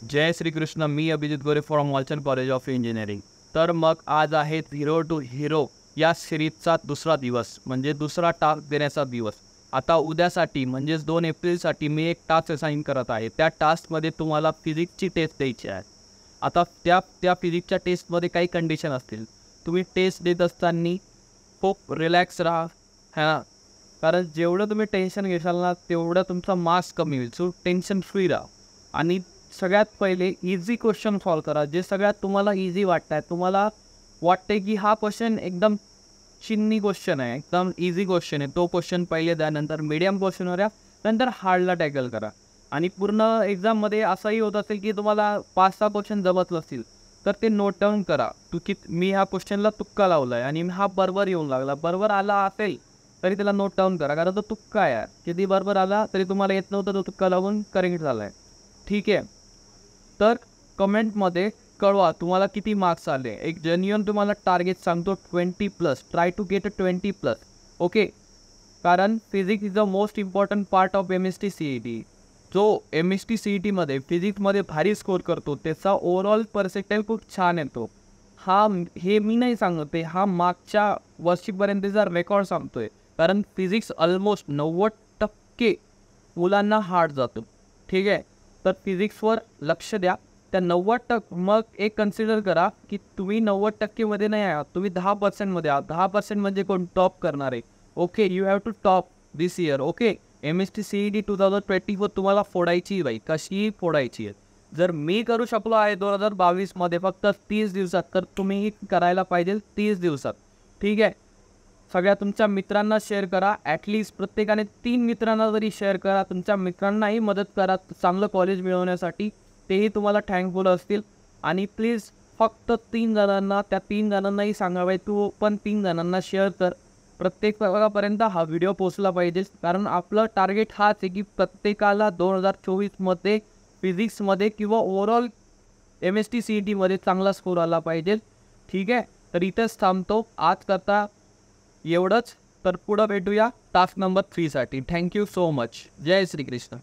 जय श्रीकृष्ण. मी Abhijit Gore from Walchand college of engineering. तर मग आज आहे झिरो टू हिरो या सिरीजचा दुसरा दिवस, म्हणजे दुसरा टास्क देण्याचा दिवस. आता उद्यासाठी म्हणजेच 2 एप्रिलसाठी मी एक टास्क असाइन करत आहे. त्या टास्कमध्ये तुम्हाला फिजिक्सची टेस्ट द्यायची आहे. आता त्या फिजिक्सच्या टेस्टमध्ये काही कंडिशन असतील. तुम्ही टेस्ट देत असताना खूप रिलॅक्स राहा, हां, कारण जेवढं तुम्ही टेन्शन घेशाल ना तेवढं तुमचा मार्क्स कमी होईल. सो टेन्शन फ्री राहा. आणि सगळ्यात पहिले इझी क्वेश्चन सॉल्व करा. जे सगळ्यात तुम्हाला इझी वाटत आहे, तुम्हाला वाटते की हा क्वेश्चन एकदम चिन्नी क्वेश्चन आहे, एकदम इझी क्वेश्चन आहे, तो क्वेश्चन पहिले द्या. नंतर मीडियम क्वेश्चनवर या, नंतर हार्डला टॅकल करा. आणि पूर्ण एक्झाममध्ये असंही होत असेल की तुम्हाला 5-6 क्वेश्चन जमत नसतील तर ते नोट डाऊन करा. की मी ह्या क्वेश्चनला तुक्का लावला आहे आणि हा बरोबर येऊन लागला. बरोबर आला असेल तरी त्याला नोट डाऊन करा, कारण तो तुक्का आहे. किती बरोबर आला तरी तुम्हाला येत नव्हतं, तो तुक्का लावून करेक्ट झाला आहे. ठीक आहे. तर कमेंटमध्ये कळवा तुम्हाला किती मार्क्स आले. एक जेन्युइन तुम्हाला टार्गेट सांगतो 20+. Try to get 20+. ओके. कारण physics is the most important part of MST-CET. जो MST-CETमध्ये फिजिक्समध्ये भारी स्कोर करतो त्याचा ओव्हरऑल पर्सेंटाईल खूप छान येतो. हे मी नाही सांगत आहे, हा मागच्या वर्षीपर्यंतचा रेकॉर्ड सांगतोय. कारण फिजिक्स ऑलमोस्ट 90% मुलांना हार्ड जातो. ठीक आहे. तर फिजिक्सवर लक्ष द्या. त्या 90% मग एक कन्सिडर करा की तुम्ही 90%मध्ये नाही आहात, तुम्ही 10%मध्ये आहात. 10% म्हणजे कोण टॉप करणार आहे. Okay, you have to top this year. Okay. MST-CET 2024 तुम्हाला फोडायची बाई, कशीही फोडायची आहे. जर मी करू शकलो आहे 2022मध्ये फक्त 30 दिवसात, तर तुम्हीही करायला पाहिजे 30 दिवसात. ठीक आहे. सगळ्या तुमच्या मित्रांना शेअर करा. ॲटलिस्ट प्रत्येकाने 3 मित्रांना जरी शेअर करा. तुमच्या मित्रांनाही मदत करा चांगलं कॉलेज मिळवण्यासाठी, तेही तुम्हाला थँकफुल असतील. आणि प्लीज फक्त 3 जणांना, त्या 3 जणांनाही सांगावे, तू पण 3 जणांना शेअर कर. प्रत्येकापर्यंत हा व्हिडिओ पोचला पाहिजे. कारण आपलं टार्गेट हाच आहे की प्रत्येकाला 2024मध्ये फिजिक्समध्ये किंवा ओव्हरऑल MST-CETमध्ये चांगला स्कोर आला पाहिजे. ठीक आहे. तर इथेच थांबतो आज करता एवढंच. तर पुढं भेटूया टास्क नंबर 3साठी. Thank you so much. जय श्रीकृष्ण.